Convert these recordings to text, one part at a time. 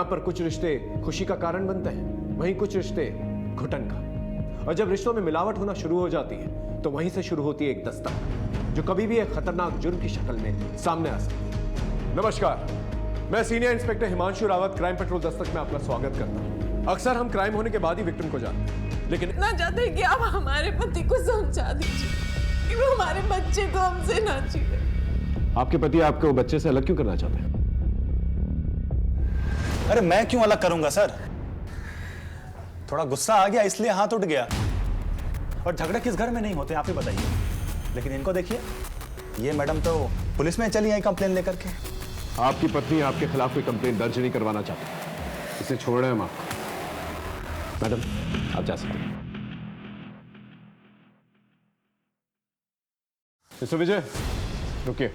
यहाँ पर कुछ रिश्ते खुशी का कारण बनते हैं, वहीं कुछ रिश्ते घुटन का। और जब रिश्तों में मिलावट होना शुरू हो जाती है तो वहीं से शुरू होती है एक दस्तक जो कभी भी एक खतरनाक जुर्म की शक्ल में सामने आ सकती है। नमस्कार, मैं senior inspector Himanshu Rawat, crime petrol Dastak में आपका स्वागत करता हूँ। अक्सर हम क्राइम होने के बाद ही विक्टिम को जानते हैं, लेकिन ना चाहते कि आप हमारे पति को समझा दीजिए कि वो हमारे बच्चे को हमसे ना छीने। आपके पति आपको बच्चे से अलग क्यों करना चाहते हैं? अरे मैं क्यों अलग करूंगा सर? थोड़ा गुस्सा आ गया इसलिए हाथ उठ गया। और झगड़े किस घर में नहीं होते आप ही बताइए। लेकिन इनको देखिए, ये मैडम तो पुलिस में चली आई कंप्लेन लेकर के। आपकी पत्नी आपके खिलाफ कोई कंप्लेन दर्ज नहीं करवाना चाहती, इसे छोड़ रहे हैं हम आपको। मैडम, आप जा सकते हैं। मिस्टर विजय, रुकिए।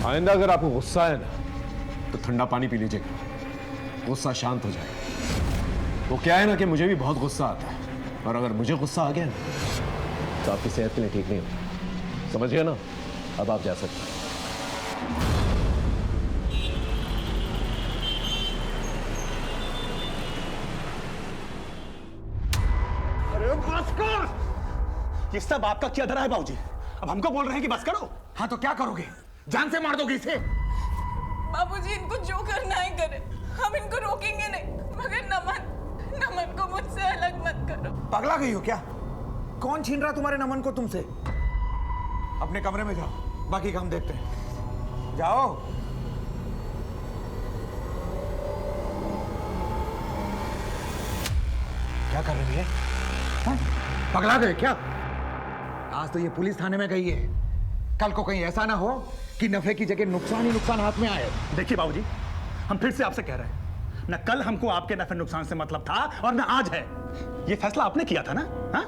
आइंदा अगर आपको गुस्सा है ना तो ठंडा पानी पी लीजिएगा, गुस्सा शांत हो जाएगा। वो क्या है ना कि मुझे भी बहुत गुस्सा आता है, और अगर मुझे गुस्सा आ गया ना तो आपकी सेहत के लिए ठीक नहीं होगा, समझ गए ना? अब आप जा सकते हैं। अरे बस कर! ये सब आपका क्या धरा है बाबूजी? अब हमको बोल रहे हैं कि बस करो। हाँ तो क्या करोगे? जान से मार दोगे इसे? बाबूजी, इनको जो करना है करें, हम इनको रोकेंगे नहीं, मगर नमन को मुझसे अलग मत करो। पगला गई हो क्या? कौन छीन रहा तुम्हारे नमन को तुमसे? अपने कमरे में जाओ, बाकी काम देखते हैं। जाओ। क्या कर रही है? हाँ? पगला गए क्या? आज तो ये पुलिस थाने में गई है, कल को कहीं ऐसा ना हो कि नफे की जगह नुकसान ही नुकसान हाथ में आए। देखिए बाबूजी, हम फिर से आपसे कह रहे हैं, न कल हमको आपके नफे नुकसान से मतलब था और न आज है। ये फैसला आपने किया था ना? हाँ?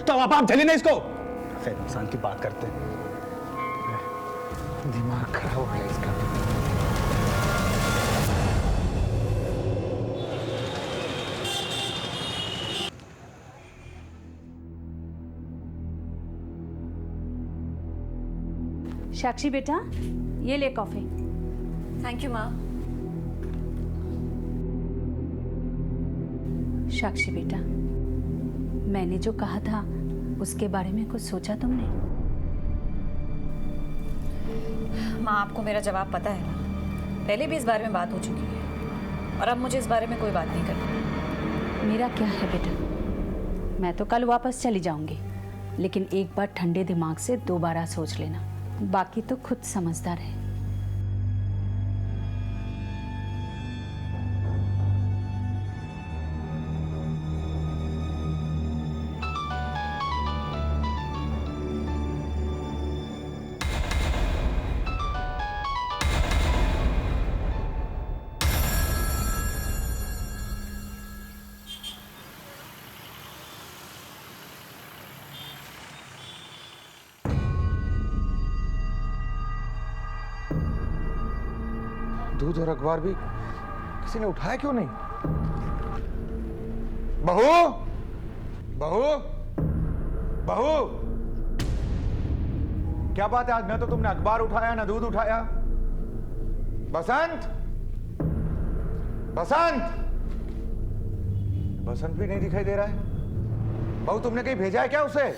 तो अब आप झेलिए ना इसको। नफे नुकसान की बात करते हैं। दिमाग खराब हो गया इसका। साक्षी बेटा, ये ले कॉफी। थैंक यू माँ। साक्षी बेटा, मैंने जो कहा था उसके बारे में कुछ सोचा तुमने? माँ, आपको मेरा जवाब पता है ना? पहले भी इस बारे में बात हो चुकी है और अब मुझे इस बारे में कोई बात नहीं करनी। मेरा क्या है बेटा, मैं तो कल वापस चली जाऊंगी, लेकिन एक बार ठंडे दिमाग से दोबारा सोच लेना, बाकी तो खुद समझदार है। दूध और अखबार भी किसी ने उठाया क्यों नहीं? बहू, बहू, बहू, क्या बात है? आज ना तो तुमने अखबार उठाया ना दूध उठाया। बसंत, बसंत, बसंत भी नहीं दिखाई दे रहा है। बहू, तुमने कहीं भेजा है क्या उसे?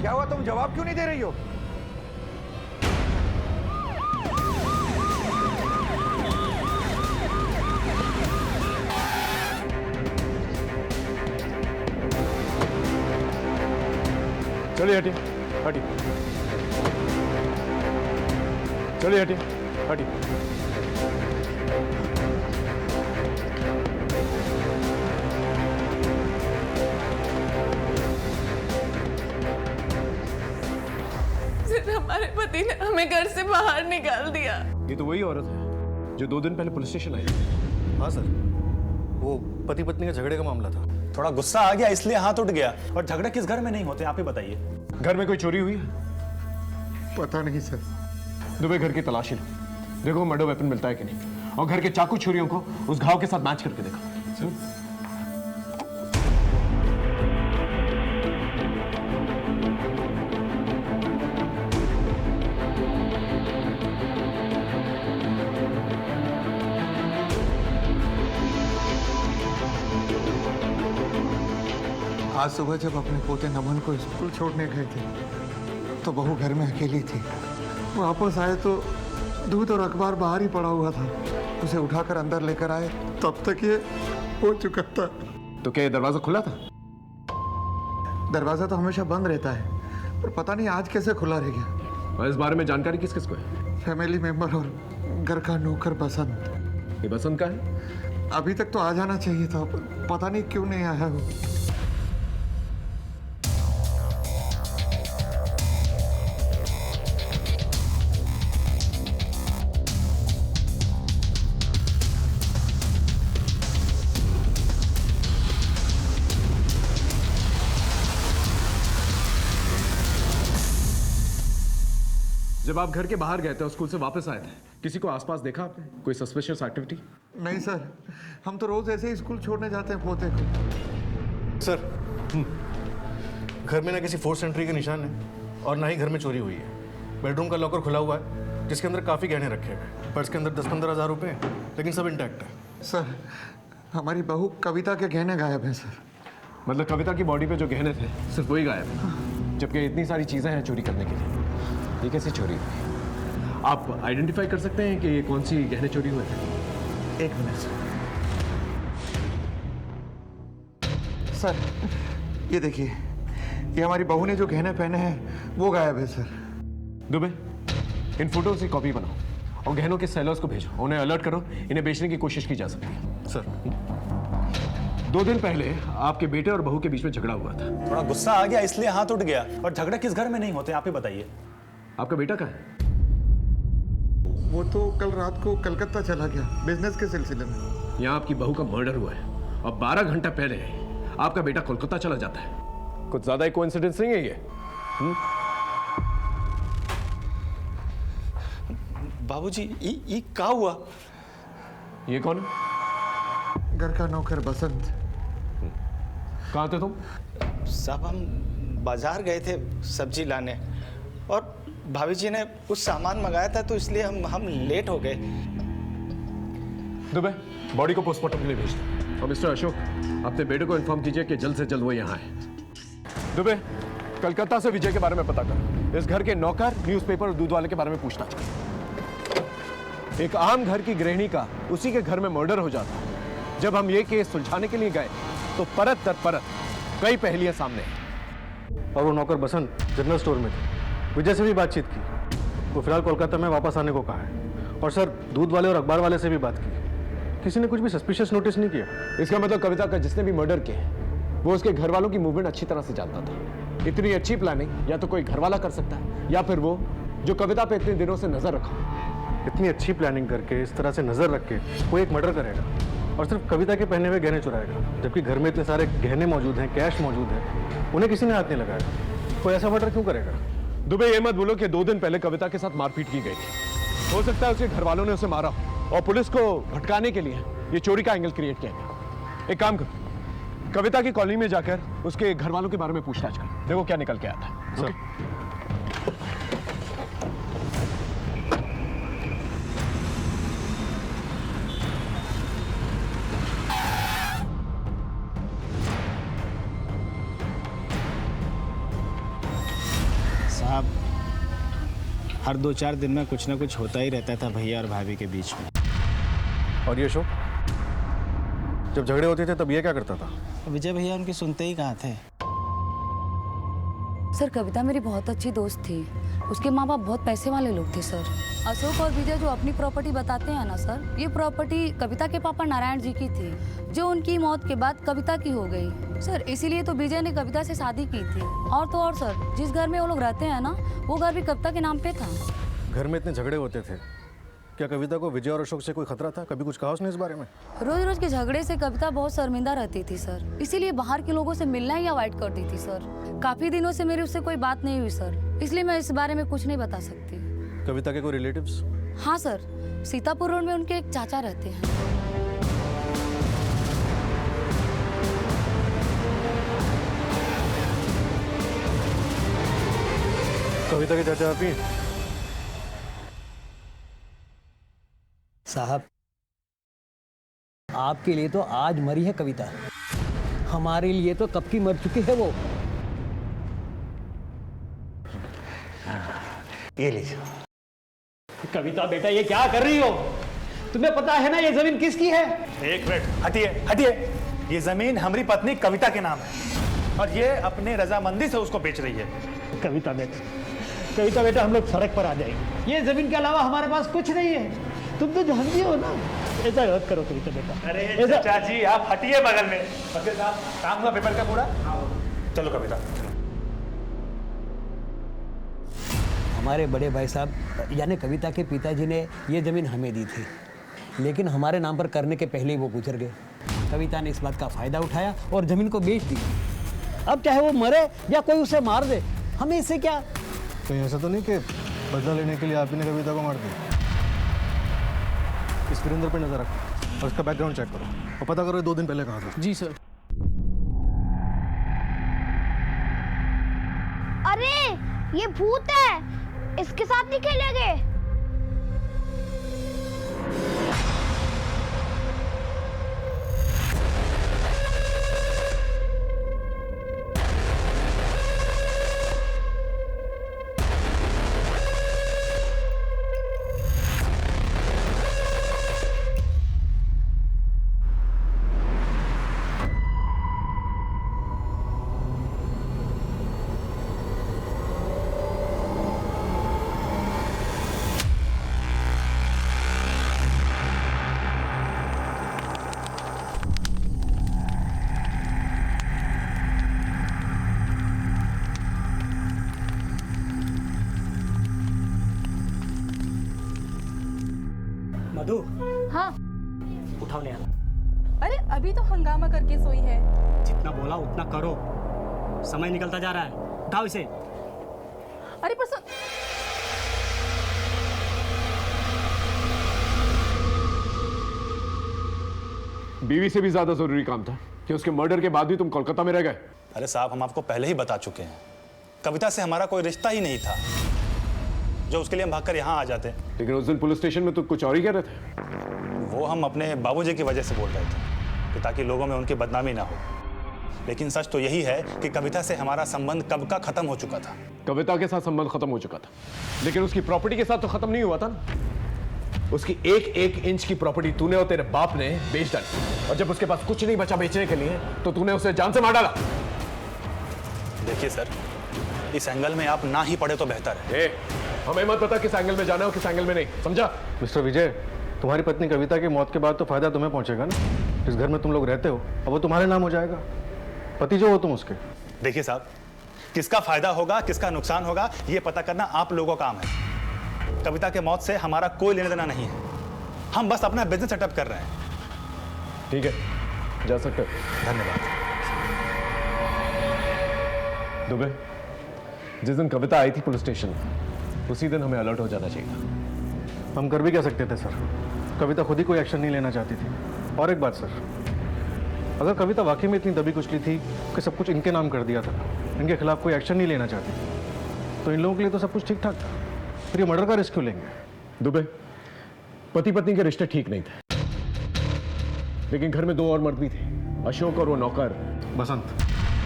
क्या हुआ, तुम जवाब क्यों नहीं दे रही हो? चलिए हटिए, हटिए, चलिए हटिए, हटिए। सिर्फ हमारे पति ने हमें घर से बाहर निकाल दिया। ये तो वही औरत है जो 2 दिन पहले पुलिस स्टेशन आई थी। हाँ सर, वो पति पत्नी के झगड़े का मामला था। थोड़ा गुस्सा आ गया इसलिए हाथ उठ गया। और झगड़े किस घर में नहीं होते आप ही बताइए। घर में कोई चोरी हुई है? पता नहीं सर। दुबे घर की तलाशी लो, देखो मर्डर वेपन मिलता है कि नहीं, और घर के चाकू छुरियों को उस घाव के साथ मैच करके देखो। आज सुबह जब अपने पोते नमन को स्कूल छोड़ने गए थे तो बहू घर में अकेली थी। वापस आए तो दूध और अखबार बाहर ही पड़ा हुआ था। उसे उठाकर अंदर लेकर आए तब तक ये हो चुका था। तो क्या ये दरवाजा खुला था? दरवाजा तो हमेशा बंद रहता है, पर पता नहीं आज कैसे खुला रह गया। और इस बारे में जानकारी किस किस को है? फैमिली मेंबर और घर का नौकर बसंत। ये बसंत का है? अभी तक तो आ जाना चाहिए था, पर पता नहीं क्यों नहीं आया वो। जब आप घर के बाहर गए थे और स्कूल से वापस आए थे, किसी को आसपास देखा आपने? कोई सस्पिशियस एक्टिविटी? नहीं सर, हम तो रोज ऐसे ही स्कूल छोड़ने जाते हैं पोते को। सर, घर में ना किसी फोर्स एंट्री के निशान है और ना ही घर में चोरी हुई है। बेडरूम का लॉकर खुला हुआ है जिसके अंदर काफ़ी गहने रखे हैं। पर्स के अंदर 10-15 हज़ार रुपये हैं, लेकिन सब इंटैक्ट है। सर, हमारी बहू कविता के गहने गायब हैं सर। मतलब कविता की बॉडी पे जो गहने थे सिर्फ वही गायब है, जबकि इतनी सारी चीजें हैं चोरी करने के लिए। ये कैसी चोरी हुई? आप आइडेंटिफाई कर सकते हैं कि ये कौन सी गहने चोरी हुए थे? एक मिनट सर, ये देखिए, ये हमारी बहू ने जो गहने पहने हैं वो गायब है सर। दुबे, इन फोटोज की कॉपी बनाओ और गहनों के सेलर्स को भेजो, उन्हें अलर्ट करो, इन्हें बेचने की कोशिश की जा सकती है। सर, 2 दिन पहले आपके बेटे और बहू के बीच में झगड़ा हुआ था। थोड़ा गुस्सा आ गया इसलिए हाथ उठ गया। और झगड़े किस घर में नहीं होते, आप ही बताइए। आपका बेटा कहाँ है? वो तो कल रात को कलकत्ता चला गया बिजनेस के सिलसिले में। यहाँ आपकी बहू का मर्डर हुआ है और 12 घंटा पहले आपका बेटा कोलकाता चला जाता है। कुछ ज्यादा ही कोइंसिडेंस नहीं है ये? बाबूजी, ये क्या हुआ? ये कौन है? घर का नौकर बसंत। कहाँ थे तुम? साहब, हम बाजार गए थे सब्जी लाने और भाभी जी ने कुछ सामान मंगाया था तो इसलिए हम लेट हो गए। दुबे, बॉडी को पोस्टमार्टम के लिए भेज दो। और मिस्टर अशोक, अपने बेटे को इन्फॉर्म कीजिए कि जल्द से जल्द वो यहाँ आए। दुबे, कलकत्ता से विजय के बारे में पता करो। इस घर के नौकर, न्यूज़पेपर और दूध वाले के बारे में पूछताछ करो। एक आम घर की गृहिणी का उसी के घर में मर्डर हो जाता। जब हम ये केस सुलझाने के लिए गए तो परत दर परत कई पहेलियां सामने आई। और वो नौकर बसंत जनरल स्टोर में थे। विजय से भी बातचीत की, वो फिलहाल कोलकाता में वापस आने को कहा है। और सर, दूध वाले और अखबार वाले से भी बात की, किसी ने कुछ भी सस्पिशियस नोटिस नहीं किया। इसका मतलब कविता का जिसने भी मर्डर किया वो उसके घर वालों की मूवमेंट अच्छी तरह से जानता था। इतनी अच्छी प्लानिंग या तो कोई घर वाला कर सकता है या फिर वो जो कविता पे इतने दिनों से नजर रखा। इतनी अच्छी प्लानिंग करके, इस तरह से नजर रख के कोई एक मर्डर करेगा और सिर्फ कविता के पहने हुए गहने चुराएगा, जबकि घर में इतने सारे गहने मौजूद हैं, कैश मौजूद है, उन्हें किसी ने हाथ नहीं लगाया। कोई ऐसा मर्डर क्यों करेगा? दुबे, ये मत बोलो कि 2 दिन पहले कविता के साथ मारपीट की गई थी। हो सकता है उसके घर वालों ने उसे मारा और पुलिस को भटकाने के लिए ये चोरी का एंगल क्रिएट किया गया। एक काम करो, कविता की कॉलोनी में जाकर उसके घर वालों के बारे में पूछताछ करो, देखो क्या निकल के आता है। सर, साहब, हर 2-4 दिन में कुछ ना कुछ होता ही रहता था भैया और भाभी के बीच में। और ये अशोक, जब झगड़े होते थे तब ये क्या करता था? विजय भैया उनकी सुनते ही कहाँ थे। सर, कविता मेरी बहुत अच्छी दोस्त थी। उसके माँ बाप बहुत पैसे वाले लोग थे सर। अशोक और विजय जो अपनी प्रॉपर्टी बताते हैं ना सर, ये प्रॉपर्टी कविता के पापा नारायण जी की थी, जो उनकी मौत के बाद कविता की हो गई सर। इसीलिए तो विजय ने कविता से शादी की थी। और तो और सर, जिस घर में वो लोग रहते हैं ना, वो घर भी कविता के नाम पे था। घर में इतने झगड़े होते थे, क्या कविता को विजय और अशोक से कोई खतरा था? कभी कुछ कहा उसने इस बारे में? रोज रोज के झगड़े से कविता बहुत शर्मिंदा रहती थी सर, इसीलिए बाहर के लोगों से मिलना ही अवॉइड करती थी सर। काफी दिनों से मेरी उससे कोई बात नहीं हुई सर, इसलिए मैं इस बारे में कुछ नहीं बता सकती। कविता के कोई रिलेटिव्स? हाँ सर, सीतापुर रोड में उनके एक चाचा रहते हैं। कविता के चाचा आप ही? साहब, आपके लिए तो आज मरी है कविता। हमारे लिए तो कब की मर चुकी है वो। ये लीजिए। कविता बेटा ये क्या कर रही हो? तुम्हें पता है ना ये जमीन किसकी है? एक मिनट, हटिए हटिए। ये जमीन हमारी पत्नी कविता के नाम है और ये अपने रजामंदी से उसको बेच रही है। कविता बेटा हम लोग सड़क पर आ जाएंगे। ये जमीन के अलावा हमारे पास कुछ नहीं है। तुम तो जानती हो ना। ऐसा मत करो कविता बेटा। अरे चाचा जी आप हटिए बगल में। वकील साहब काम हुआ पेपर का पूरा? चलो कविता। हमारे बड़े भाई साहब यानी कविता के पिताजी ने ये ज़मीन हमें दी थी, लेकिन हमारे नाम पर करने के पहले ही वो गुजर गए। कविता ने इस बात का फ़ायदा उठाया और ज़मीन को बेच दी। अब चाहे वो मरे या कोई उसे मार दे, हमें इससे क्या। कहीं ऐसा तो नहीं कि बदला लेने के लिए आप ही ने कविता को मार दिया? इस वीरेंद्र पे नजर रखो और उसका बैकग्राउंड चेक करो और पता करो 2 दिन पहले कहाँ था। जी सर। अरे ये भूत है, इसके साथ नहीं खेलेंगे। मधु, हाँ उठाओ ले। अरे अभी तो हंगामा करके सोई है। जितना बोला उतना करो, समय निकलता जा रहा है। उठाओ इसे। अरे पर सुन, बीवी से भी ज्यादा जरूरी काम था कि उसके मर्डर के बाद भी तुम कोलकाता में रह गए। अरे साहब हम आपको पहले ही बता चुके हैं, कविता से हमारा कोई रिश्ता ही नहीं था जो उसके लिए हम भागकर यहाँ आ जाते। लेकिन उस दिन पुलिस स्टेशन में तो कुछ और ही कह रहे थे। वो हम अपने बाबूजी की वजह से बोल रहे थे कि ताकि लोगों में उनकी बदनामी ना हो। लेकिन सच तो यही है कि कविता से हमारा संबंध कब का खत्म हो चुका था। कविता के साथ संबंध खत्म हो चुका था, लेकिन उसकी प्रॉपर्टी के साथ तो खत्म नहीं हुआ था ना। उसकी एक इंच की प्रॉपर्टी तूने और तेरे बाप ने बेच डाली, और जब उसके पास कुछ नहीं बचा बेचने के लिए तो तूने उसे जान से मार डाला। देखिए सर, इस एंगल में आप ना ही पढ़े तो बेहतर है। हमें मत पता किस एंगल में जाना हो किस एंगल में नहीं, समझा? मिस्टर विजय, तुम्हारी पत्नी कविता की मौत के बाद तो फायदा तुम्हें पहुंचेगा ना। जिस घर में तुम लोग रहते हो अब वो तुम्हारे नाम हो जाएगा, पति जो हो तुम उसके। देखिए साहब, किसका फायदा होगा किसका नुकसान होगा ये पता करना आप लोगों का काम है। कविता के मौत से हमारा कोई लेना देना नहीं है, हम बस अपना बिजनेस सेटअप कर रहे हैं। ठीक है, जा सकते हो। धन्यवाद। दुबे, जिस दिन कविता आई थी पुलिस स्टेशन उसी दिन हमें अलर्ट हो जाना चाहिए। हम कर भी क्या सकते थे सर, कविता खुद ही कोई एक्शन नहीं लेना चाहती थी। और एक बात सर, अगर कविता वाकई में इतनी दबी कुचली थी कि सब कुछ इनके नाम कर दिया था, इनके खिलाफ कोई एक्शन नहीं लेना चाहती थी, तो इन लोगों के लिए तो सब कुछ ठीक ठाक था, फिर ये मर्डर का रिस्क क्यों लेंगे? दुबे, पति पत्नी के रिश्ते ठीक नहीं थे, लेकिन घर में 2 और मर्द भी थे, अशोक और वो नौकर बसंत।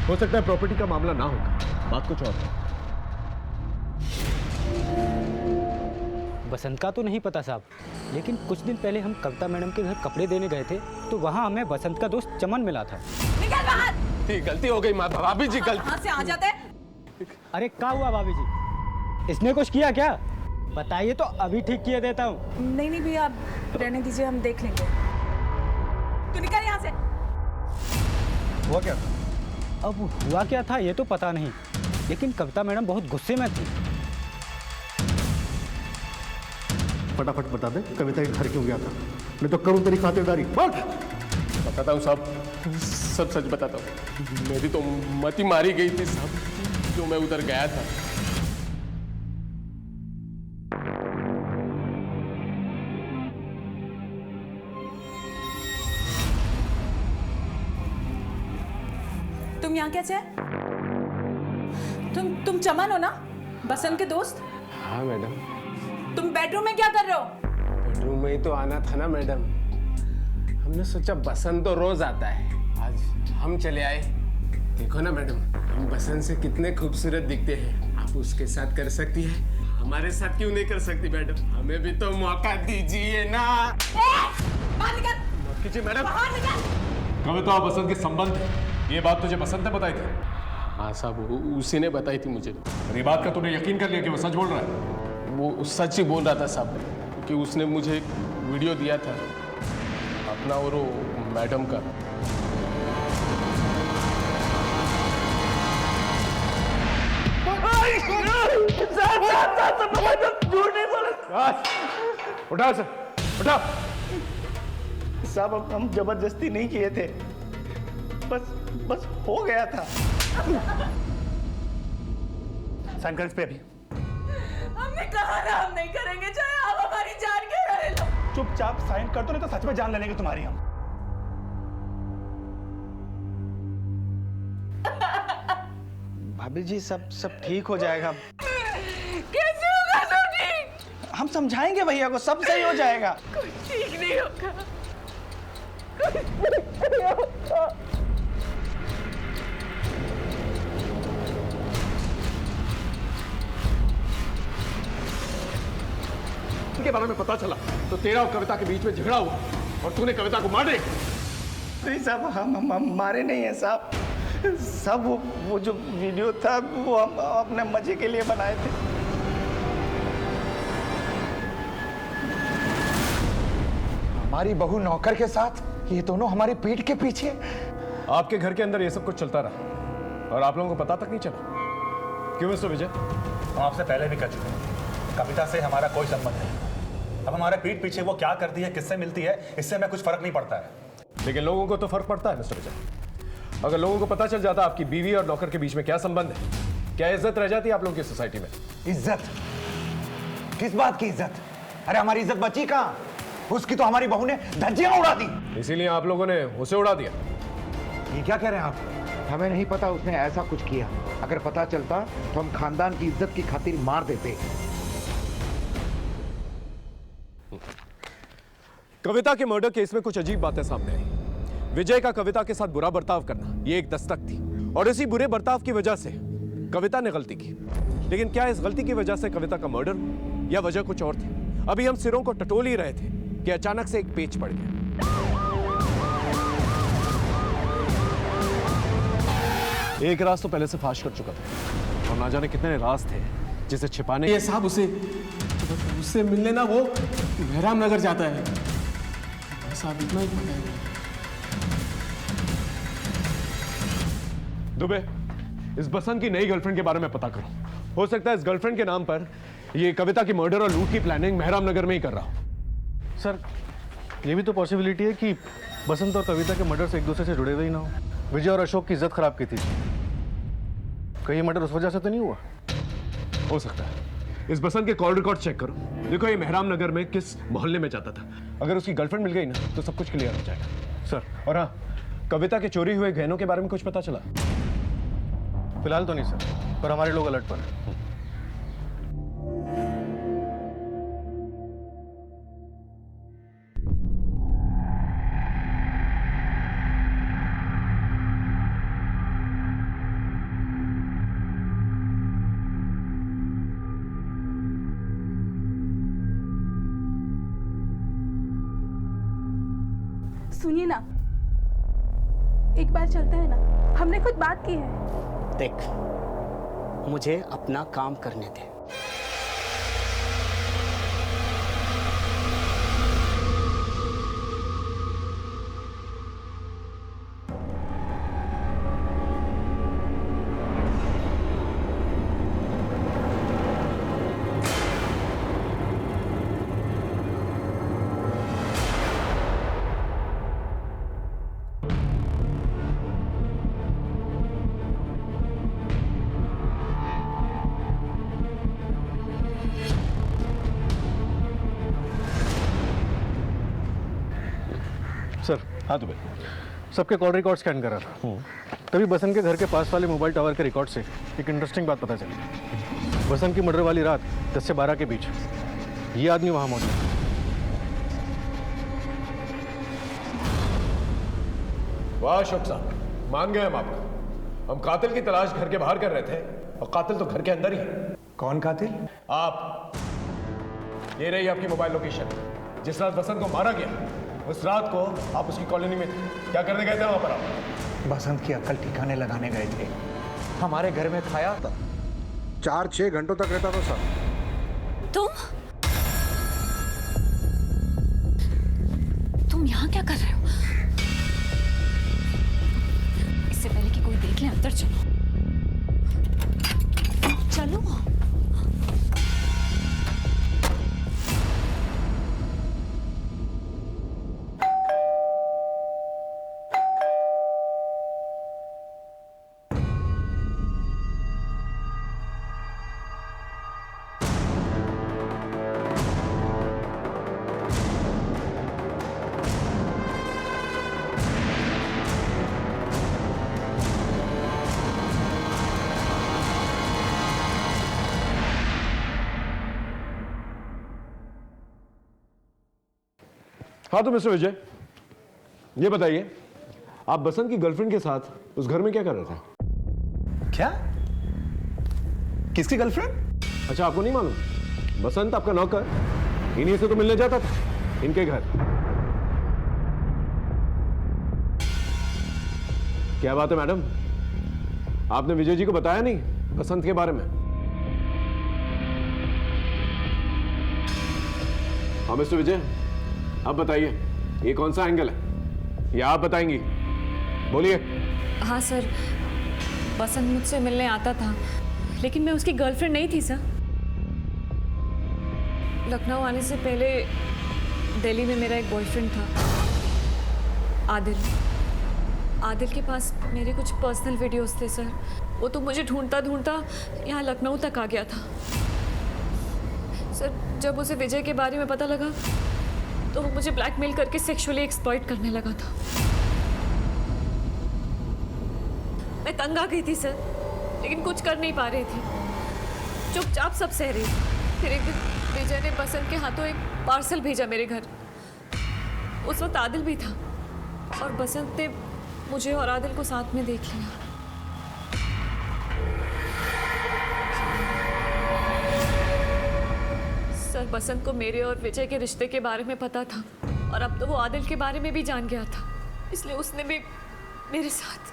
हो सकता है प्रॉपर्टी का मामला ना होगा, बात कुछ और है। बसंत का तो नहीं पता साहब, लेकिन कुछ दिन पहले हम कविता मैडम के घर कपड़े देने गए थे तो वहाँ हमें बसंत का दोस्त चमन मिला था। निकल बाहर। गलती हो गई भाभी जी, गलती। कहाँ से आ जाते हैं? अरे क्या हुआ भाभी जी, इसने कुछ किया क्या? बताइए तो अभी ठीक किए देता हूँ। नहीं नहीं भैया, आप रहने दीजिए, हम देख लेंगे। तू निकल यहाँ से। हुआ क्या? अब हुआ क्या था ये तो पता नहीं, लेकिन कविता मैडम बहुत गुस्से में थी। फटाफट बता दे कविता के घर क्यों गया था, नहीं तो करूँ तेरी खातिरदारी। बोल। बताता हूँ साहब, सब सच बताता हूँ। मेरी तो मती मारी गई थी साहब, जो मैं उधर गया था। तुम यहाँ कैसे? तुम चमन हो ना, बसंत के दोस्त? हाँ मैडम। तुम बेडरूम में क्या कर रहे हो? बेडरूम में ही तो आना था ना मैडम। हमने सोचा बसंत तो रोज आता है, आज हम चले आए। देखो ना मैडम, हम बसंत से कितने खूबसूरत दिखते हैं। आप उसके साथ कर सकती हैं, हमारे साथ क्यों नहीं कर सकती मैडम? हमें भी तो मौका दीजिए ना। बाहर निकल। मत कीजिए मैडम। बाहर निकल। कविता और बसंत के संबंध है, ये बात तुझे बसंत ने बताई थी? हाँ साहब, उसी ने बताई थी मुझे। और ये बात का तूने यकीन कर लिया कि वो सच बोल रहा है? वो सच ही बोल रहा था साहब, क्योंकि उसने मुझे एक वीडियो दिया था अपना और वो मैडम का। उठा सर, उठा। साहब हम जबरदस्ती नहीं किए थे, बस हो गया था। साइन कर इस पे अभी। हमने कहा ना हम नहीं करेंगे, चाहे आप हमारी जान क्यों ना ले लो। चुपचाप साइन कर दो, नहीं तो सच में जान ले लेंगे तुम्हारी हम। भाभी जी सब ठीक हो जाएगा। कैसे होगा सब ठीक? हम समझाएंगे भैया को, सब सही हो जाएगा। कुछ ठीक नहीं होगा। के बारे में पता चला तो तेरा और कविता के बीच में झगड़ा हुआ और तूने कविता को मार दिया। नहीं साहब, हम मारे नहीं है साहब। सब वो जो वीडियो था वो हम अपने मजे के लिए बनाए थे। हमारी बहू नौकर के साथ, ये दोनों हमारी पीठ के पीछे। आपके घर के अंदर ये सब कुछ चलता रहा और आप लोगों को पता तक नहीं चला। क्यों मिस्टर विजय? हम आपसे पहले भी कर चुके हैं, कविता से हमारा कोई संबंध नहीं। अब हमारे पीठ पीछे वो क्या करती है, किससे मिलती है, इससे हमें कुछ फर्क नहीं पड़ता है। लेकिन लोगों को तो फर्क पड़ता है मिस्टर विजय। अगर लोगों को पता चल जाता आपकी बीवी और नौकर के बीच में क्या संबंध है, क्या इज्जत रह जाती है आप लोगों की सोसाइटी में? इज्जत? किस बात की इज्जत? अरे हमारी इज्जत बची कहां? उसकी तो हमारी बहू ने धज्जियां उड़ा दी। इसीलिए आप लोगों ने उसे उड़ा दिया। ये क्या कह रहे हैं आप? हमें नहीं पता उसने ऐसा कुछ किया। अगर पता चलता तो हम खानदान की इज्जत की खातिर मार देते। कविता के मर्डर केस में कुछ अजीब बातें सामने आई। विजय का कविता के साथ बुरा बर्ताव करना, यह एक दस्तक थी और इसी बुरे बर्ताव की वजह से कविता ने गलती की। लेकिन क्या इस गलती की वजह से कविता का मर्डर या वजह कुछ और थी? अभी हम सिरों को टटोल ही रहे थे कि अचानक से एक पेच पड़ गया। एक राज तो पहले से फाश कर चुका था और ना जाने कितने राज थे जिसे छिपाने। ये साहब उससे मिलने ना वो मेहराम नगर जाता है साहब, इतना ही पता है। दुबे, इस बसंत की नई गर्लफ्रेंड के बारे में पता करो। हो सकता है इस गर्लफ्रेंड के नाम पर ये कविता की मर्डर और लूट की प्लानिंग मेहराम नगर में ही कर रहा हो। सर, ये भी तो पॉसिबिलिटी है कि बसंत और कविता के मर्डर से एक दूसरे से जुड़े हुए ही ना हो। विजय और अशोक की इज्जत खराब की थी, कहीं मर्डर उस वजह से तो नहीं हुआ? हो सकता है। इस बसंत के कॉल रिकॉर्ड चेक करो, देखो ये मेहराम नगर में किस मोहल्ले में जाता था। अगर उसकी गर्लफ्रेंड मिल गई ना तो सब कुछ क्लियर हो जाएगा। सर, और हाँ, कविता के चोरी हुए गहनों के बारे में कुछ पता चला? फिलहाल तो नहीं सर, पर हमारे लोग अलर्ट पर हैं। सुनिए ना, एक बार चलते हैं ना, हमने खुद बात की है। देख, मुझे अपना काम करने दे। सर, हाँ दुबे, सबके कॉल रिकॉर्ड स्कैन करा था, तभी बसंत के घर के पास वाले मोबाइल टावर के रिकॉर्ड से एक इंटरेस्टिंग बात पता चली। बसंत की मर्डर वाली रात 10 से 12 के बीच ये आदमी वहां मौजूद था। वाह अशोक साहब, मान गए हम आपका। हम कातिल की तलाश घर के बाहर कर रहे थे और कातिल तो घर के अंदर ही है। कौन कातिल? आप। ये रही आपकी मोबाइल लोकेशन। जिस रात बसंत को मारा गया उस रात को आप उसकी कॉलोनी में थे। क्या करने गए थे वहां पर आप? बसंत की अक्ल ठिकाने लगाने गए थे। हमारे घर में खाया था, 4-6 घंटों तक रहता था सर। तुम यहाँ क्या कर रहे हो? इससे पहले कि कोई देख ले अंदर चलो। चलो। हाँ तो मिस्टर विजय, ये बताइए आप बसंत की गर्लफ्रेंड के साथ उस घर में क्या कर रहे थे? क्या? किसकी गर्लफ्रेंड? अच्छा, आपको नहीं मालूम? बसंत आपका नौकर इन्हीं से तो मिलने जाता था इनके घर। क्या बात है मैडम, आपने विजय जी को बताया नहीं बसंत के बारे में? हाँ मिस्टर विजय, अब बताइए ये कौन सा एंगल है, या आप बताएंगी? बोलिए। हाँ सर, बसंत मुझसे मिलने आता था, लेकिन मैं उसकी गर्लफ्रेंड नहीं थी सर। लखनऊ आने से पहले दिल्ली में मेरा एक बॉयफ्रेंड था, आदिल। आदिल के पास मेरे कुछ पर्सनल वीडियोस थे सर। वो तो मुझे ढूंढता ढूंढता यहाँ लखनऊ तक आ गया था सर। जब उसे विजय के बारे में पता लगा तो वो मुझे ब्लैकमेल करके सेक्सुअली एक्सप्लॉइट करने लगा था। मैं तंग आ गई थी सर, लेकिन कुछ कर नहीं पा रही थी, चुपचाप सब सह रही थी। फिर एक दिन विजय ने बसंत के हाथों एक पार्सल भेजा मेरे घर। उस वक्त आदिल भी था और बसंत ने मुझे और आदिल को साथ में देख लिया। सर, बसंत को मेरे और विजय के रिश्ते के बारे में पता था और अब तो वो आदिल के बारे में भी जान गया था, इसलिए उसने भी मेरे साथ।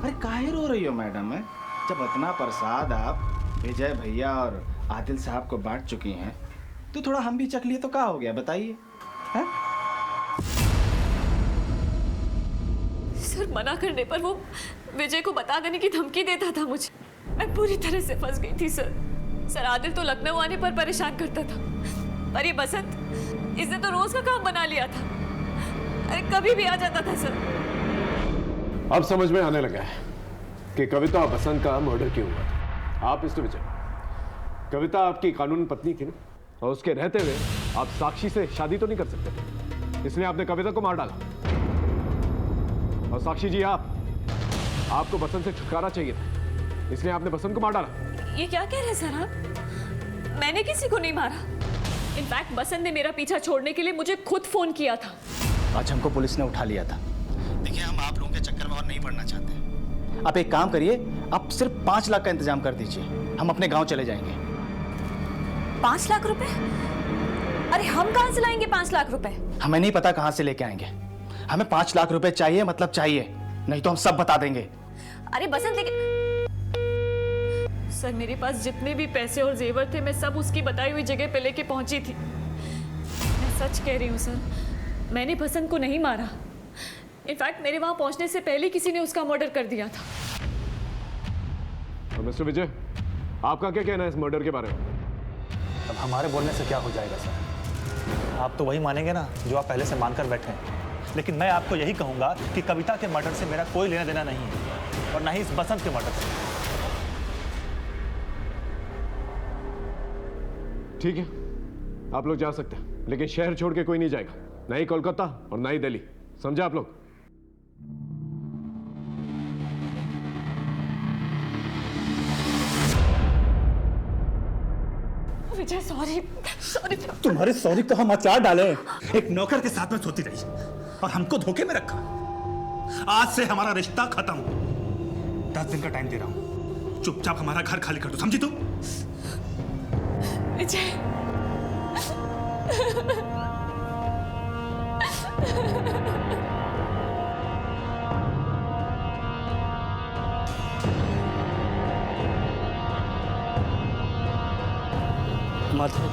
अरे काहे रो रही हो मैडम? है जब इतना प्रसाद आप विजय भैया और आदिल साहब को बांट चुकी हैं तो थोड़ा हम भी चख लिए तो क्या हो गया, बताइए। हैं? सर, मना करने पर वो विजय को बता देने की धमकी देता था मुझे। मैं पूरी तरह से फंस गई थी सर। आदिल तो लखनऊ आने पर परेशान करता था, पर ये बसंत, इसने तो रोज का काम बना लिया था। अरे कभी भी आ जाता था सर। अब समझ में आने लगा है कि कविता और बसंत का मर्डर क्यों हुआ था। आप मिस्टर विजय, कविता आपकी कानूनी पत्नी थी ना, और उसके रहते हुए आप साक्षी से शादी तो नहीं कर सकते थे, इसलिए आपने कविता को मार डाला। और साक्षी जी, आपको बसंत से छुटकारा चाहिए था, इसलिए आपने बसंत को मार डाला। ये क्या कह रहे हैं सर आप? मैंने किसी को नहीं मारा। इनफैक्ट बसंत ने मेरा पीछा छोड़ने के लिए मुझे खुद फोन किया था। आज हमको पुलिस ने उठा लिया था। देखिए, हम आप लोगों के चक्कर में और नहीं पड़ना चाहते। आप एक काम करिए, आप सिर्फ 5 लाख का इंतजाम कर दीजिए, हम अपने गांव चले जाएंगे। 5 लाख रुपए? अरे हम कहां से लाएंगे 5 लाख रुपए? हमें नहीं पता कहां से लेके आएंगे। हमें 5 लाख रुपए चाहिए, मतलब चाहिए, नहीं तो हम सब बता देंगे। अरे बसंत, लेकिन सर, मेरे पास जितने भी पैसे और जेवर थे मैं सब उसकी बताई हुई जगह पे लेके पहुंची थी। मैं सच कह रही हूँ सर, मैंने बसंत को नहीं मारा। इनफैक्ट मेरे वहां पहुंचने से पहले किसी ने उसका मर्डर कर दिया था। तो मिस्टर विजय, आपका क्या कहना है इस मर्डर के बारे में? अब हमारे बोलने से क्या हो जाएगा सर? आप तो वही मानेंगे ना जो आप पहले से मानकर बैठे हैं। लेकिन मैं आपको यही कहूंगा कि कविता के मर्डर से मेरा कोई लेना देना नहीं है, और ना ही इस बसंत के मर्डर से। ठीक है, आप लोग जा सकते हैं, लेकिन शहर छोड़ के कोई नहीं जाएगा, ना ही कोलकाता और ना ही दिल्ली, समझा आप लोग? विजय, सॉरी। तुम्हारे सॉरी तो हम अचार डाले। एक नौकर के साथ में सोती रही, और हमको धोखे में रखा। आज से हमारा रिश्ता खत्म। 10 दिन का टाइम दे रहा हूं, चुपचाप हमारा घर खाली कर दो, समझी तुम? विजय, मधु,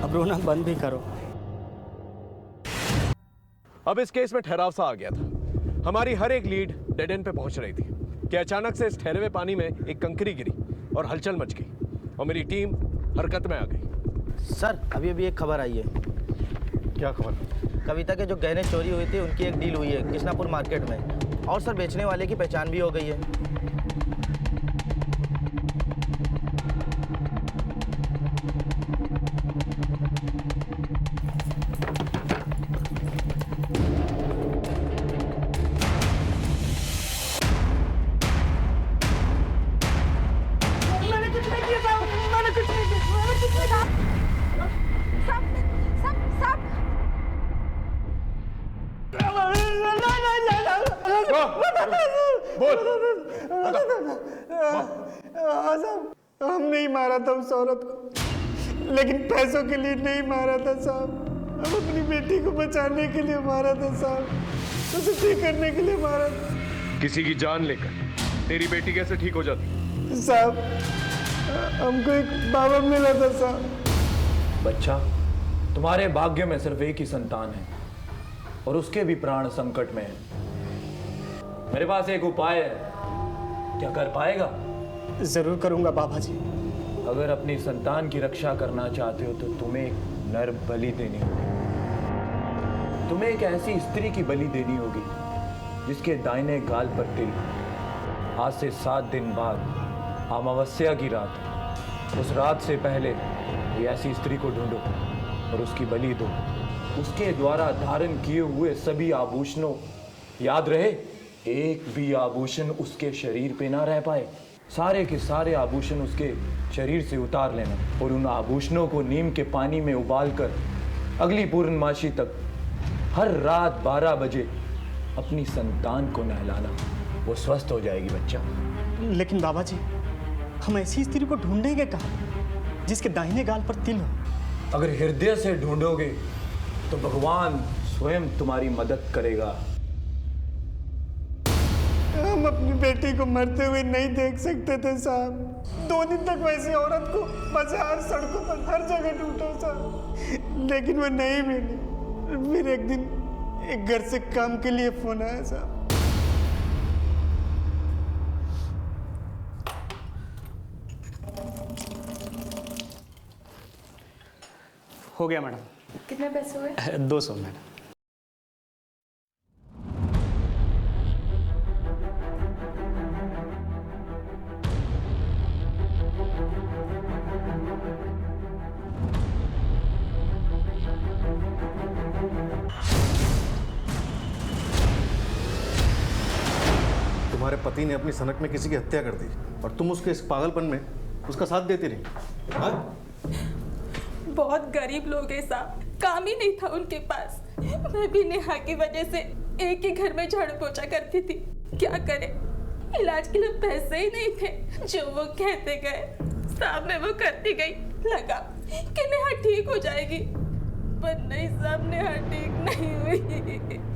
अब रोना बंद भी करो। अब इस केस में ठहराव सा आ गया था। हमारी हर एक लीड डेड एंड पे पहुंच रही थी कि अचानक से इस ठहरे हुए पानी में एक कंकरी गिरी और हलचल मच गई और मेरी टीम हरकत में आ गई। सर, अभी अभी एक खबर आई है। क्या खबर? कविता के जो गहने चोरी हुए थे उनकी एक डील हुई है कृष्णापुर मार्केट में, और सर बेचने वाले की पहचान भी हो गई है। हम नहीं मारा था उस औरत को, लेकिन पैसों के लिए नहीं मारा था साहब। हम अपनी बेटी को बचाने के लिए मारा था साहब, उसे ठीक करने के लिए मारा था। किसी की जान लेकर तेरी बेटी कैसे ठीक हो जाती? साहब, हमको एक बाबा मिला था साहब। बच्चा, तुम्हारे भाग्य में सिर्फ एक ही संतान है और उसके भी प्राण संकट में है। मेरे पास एक उपाय है, क्या कर पाएगा? जरूर करूंगा बाबा जी। अगर अपनी संतान की रक्षा करना चाहते हो तो तुम्हें एक नर बलि देनी होगी। तुम्हें एक ऐसी स्त्री की बलि देनी होगी जिसके दाहिने गाल पर तिल। आज से 7 दिन बाद अमावस्या की रात, उस रात से पहले ये ऐसी स्त्री को ढूंढो और उसकी बलि दो। उसके द्वारा धारण किए हुए सभी आभूषणों, याद रहे, एक भी आभूषण उसके शरीर पे ना रह पाए। सारे के सारे आभूषण उसके शरीर से उतार लेना और उन आभूषणों को नीम के पानी में उबालकर अगली पूर्णमासी तक हर रात 12 बजे अपनी संतान को नहलाना। वो स्वस्थ हो जाएगी बच्चा। लेकिन बाबा जी, हम ऐसी स्त्री को ढूंढेंगे कहाँ जिसके दाहिने गाल पर तिल हो? अगर हृदय से ढूंढोगे तो भगवान स्वयं तुम्हारी मदद करेगा। हम अपनी बेटी को मरते हुए नहीं देख सकते थे साहब। 2 दिन तक वैसी औरत को बाजार, सड़कों पर हर जगह ढूंढा साहब, लेकिन वो नहीं मिली। फिर एक दिन एक घर से काम के लिए फोन आया साहब। हो गया मैडम। कितने पैसे हुए? 200 मैडम। तुम्हारे पति ने अपनी सनक में किसी की हत्या कर दी और तुम उसके इस पागलपन में उसका साथ देती रही। हाँ? बहुत गरीब लोग हैं साहब, काम ही नहीं था उनके पास। मैं भी नेहा की वजह से एक ही घर में झाड़ू पोछा करती थी। क्या करे, इलाज के लिए पैसे ही नहीं थे। जो वो कहते गए साहब, मैं वो करती गई। लगा कि नेहा ठीक हो जाएगी, पर नहीं साहब, नेहा ठीक नहीं हुई।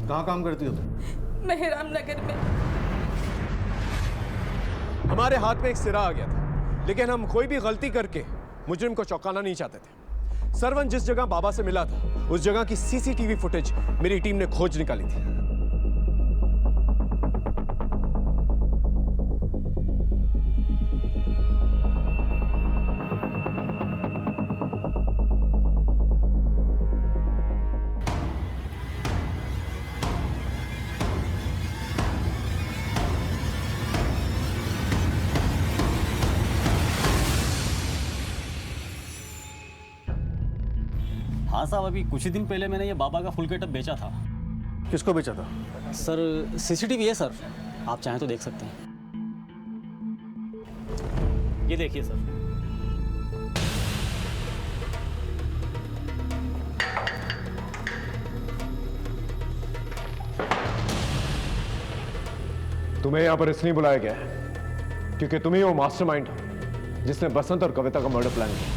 कहाँ काम करती हो तुम? मेहराम नगर में। हमारे हाथ में एक सिरा आ गया था, लेकिन हम कोई भी गलती करके मुजरिम को चौंकाना नहीं चाहते थे। सरवन जिस जगह बाबा से मिला था, उस जगह की सीसीटीवी फुटेज मेरी टीम ने खोज निकाली थी। हाँ साहब, अभी कुछ ही दिन पहले मैंने ये बाबा का फुल गेटअप बेचा था। किसको बेचा था? सर सीसीटीवी है सर, आप चाहें तो देख सकते हैं। ये देखिए सर। तुम्हें यहां पर इसलिए बुलाया गया है क्योंकि तुम ही वो मास्टरमाइंड हो जिसने बसंत और कविता का मर्डर प्लान किया।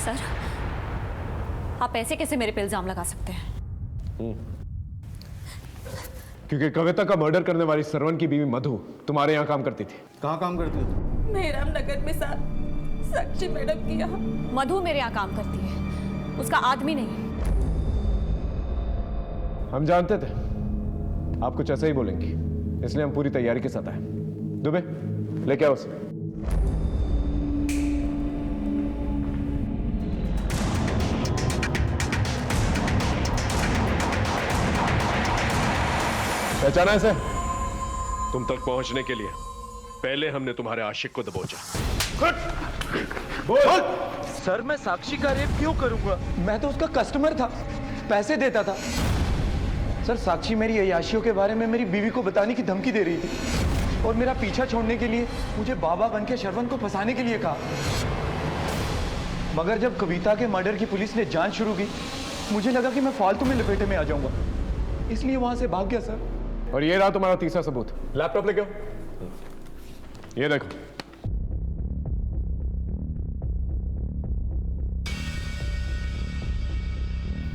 सर, आप ऐसे कैसे मेरे पे इल्जाम लगा सकते हैं? क्योंकि कविता का मर्डर करने वाली सरवन की बीवी मधु तुम्हारे यहाँ काम करती थी। कहाँ काम करती हो? मेहराम नगर में साक्षी मैडम की यहाँ। मधु मेरे यहाँ काम करती है, उसका आदमी नहीं। हम जानते थे आप कुछ ऐसा ही बोलेंगी, इसलिए हम पूरी तैयारी के साथ आए। दुबे लेके आओ उसे। पहचाना इसे? तुम तक पहुंचने के लिए पहले हमने तुम्हारे आशिक को दबोचा। बोल! सर, मैं साक्षी का रेप क्यों करूंगा? मैं तो उसका कस्टमर था, पैसे देता था। सर, साक्षी मेरी अय्याशियों के बारे में मेरी बीवी को बताने की धमकी दे रही थी और मेरा पीछा छोड़ने के लिए मुझे बाबा बनके शरवण को फंसाने के लिए कहा। मगर जब कविता के मर्डर की पुलिस ने जांच शुरू की, मुझे लगा कि मैं फालतू में लपेटे में आ जाऊंगा, इसलिए वहां से भाग गया सर। और ये रहा तुम्हारा तीसरा सबूत। लैपटॉप लेके आओ। ये देखो,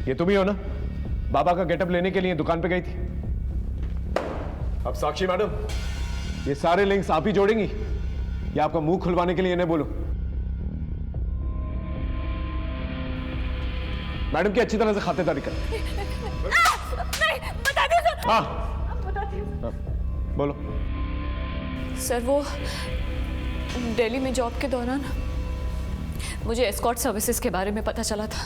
ये तुम ही हो ना बाबा का गेटअप लेने के लिए दुकान पे गई थी? अब साक्षी मैडम, ये सारे लिंक्स आप ही जोड़ेंगी या आपका मुंह खुलवाने के लिए इन्हें बोलो? मैडम की अच्छी तरह से खातेदारी कर। बता दो सर। हाँ, बोलो। सर, वो दिल्ली में जॉब के दौरान मुझे एस्कॉर्ट सर्विसेज के बारे में पता चला था।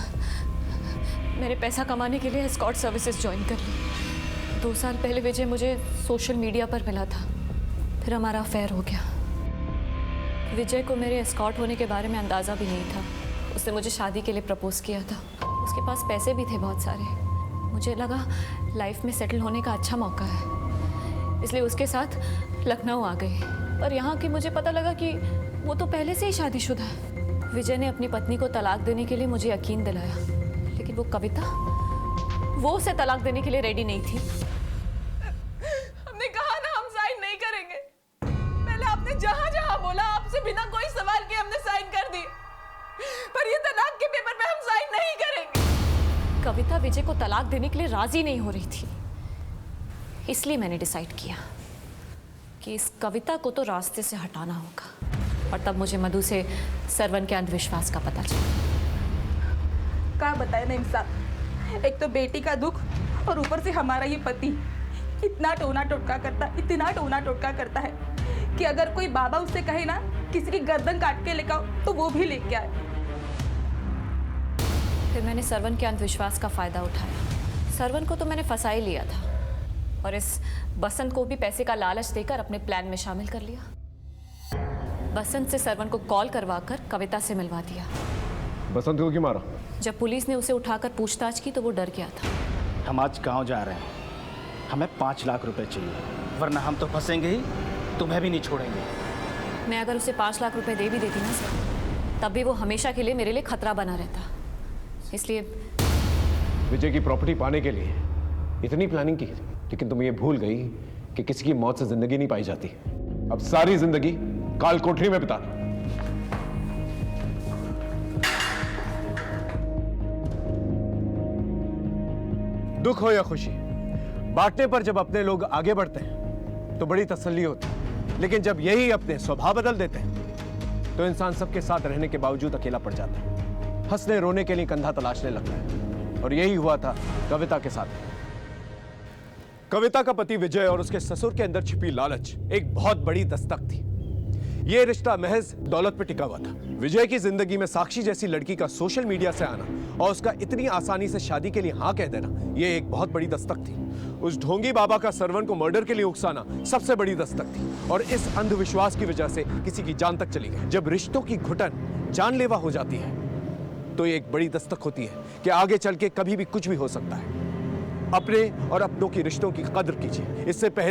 मैंने पैसा कमाने के लिए एस्कॉर्ट सर्विसेज ज्वाइन कर ली। 2 साल पहले विजय मुझे सोशल मीडिया पर मिला था, फिर हमारा अफेयर हो गया। विजय को मेरे एस्कॉर्ट होने के बारे में अंदाज़ा भी नहीं था। उसने मुझे शादी के लिए प्रपोज किया था। उसके पास पैसे भी थे बहुत सारे। मुझे लगा लाइफ में सेटल होने का अच्छा मौका है, इसलिए उसके साथ लखनऊ आ गई। पर यहाँ की मुझे पता लगा कि वो तो पहले से ही शादीशुदा है। विजय ने अपनी पत्नी को तलाक देने के लिए मुझे यकीन दिलाया, लेकिन वो कविता, वो उसे तलाक देने के लिए रेडी नहीं थी। हमने कहा ना हम साइन नहीं करेंगे। पहले आपने जहां जहां बोला आपसे बिना कोई सवाल के हमने साइन कर दिए, पर ये तलाक के पेपर पे हम साइन नहीं करेंगे। कविता विजय को तलाक देने के लिए राजी नहीं हो रही थी, इसलिए मैंने डिसाइड किया कि इस कविता को तो रास्ते से हटाना होगा। और तब मुझे मधु से सरवन के अंधविश्वास का पता चला। क्या बताए ना इंसान, एक तो बेटी का दुख और ऊपर से हमारा ये पति इतना टोना टोटका करता है कि अगर कोई बाबा उससे कहे ना किसी की गर्दन काट के लेकर आओ तो वो भी लेके आए। फिर मैंने सरवन के अंधविश्वास का फायदा उठाया। सरवन को तो मैंने फंसा ही लिया था और इस बसंत को भी पैसे का लालच देकर अपने प्लान में शामिल कर लिया। बसंत से सरवन को कॉल करवाकर कविता से मिलवा दिया। बसंत को क्यों मारा? जब पुलिस ने उसे उठाकर पूछताछ की तो वो डर गया था। हम आज गांव जा रहे हैं, हमें 5 लाख रुपए चाहिए, वरना हम तो फंसेंगे ही, तुम्हें भी नहीं छोड़ेंगे। मैं अगर उसे 5 लाख रुपए दे भी देती ना सर, तब भी वो हमेशा के लिए मेरे लिए खतरा बना रहता। इसलिए विजय की प्रॉपर्टी पाने के लिए इतनी प्लानिंग की, लेकिन तुम ये भूल गई कि किसी की मौत से जिंदगी नहीं पाई जाती। अब सारी जिंदगी काल कोठरी में बिताना। दुख हो या खुशी, बांटने पर जब अपने लोग आगे बढ़ते हैं तो बड़ी तसल्ली होती है, लेकिन जब यही अपने स्वभाव बदल देते हैं तो इंसान सबके साथ रहने के बावजूद अकेला पड़ जाता है, हंसने रोने के लिए कंधा तलाशने लगता है। और यही हुआ था कविता के साथ। कविता का पति विजय और उसके ससुर के अंदर छिपी लालच एक बहुत बड़ी दस्तक थी। यह रिश्ता महज दौलत पर टिका हुआ था। विजय की जिंदगी में साक्षी जैसी लड़की का सोशल मीडिया से आना और उसका इतनी आसानी से शादी के लिए हाँ कह देना, यह एक बहुत बड़ी दस्तक थी। उस ढोंगी बाबा का सरवन को मर्डर के लिए उकसाना सबसे बड़ी दस्तक थी, और इस अंधविश्वास की वजह से किसी की जान तक चली गई। जब रिश्तों की घुटन जानलेवा हो जाती है तो ये एक बड़ी दस्तक होती है कि आगे चल के कभी भी कुछ भी हो सकता है। अपने और अपनों की रिश्तों की कदर कीजिए। इससे पहले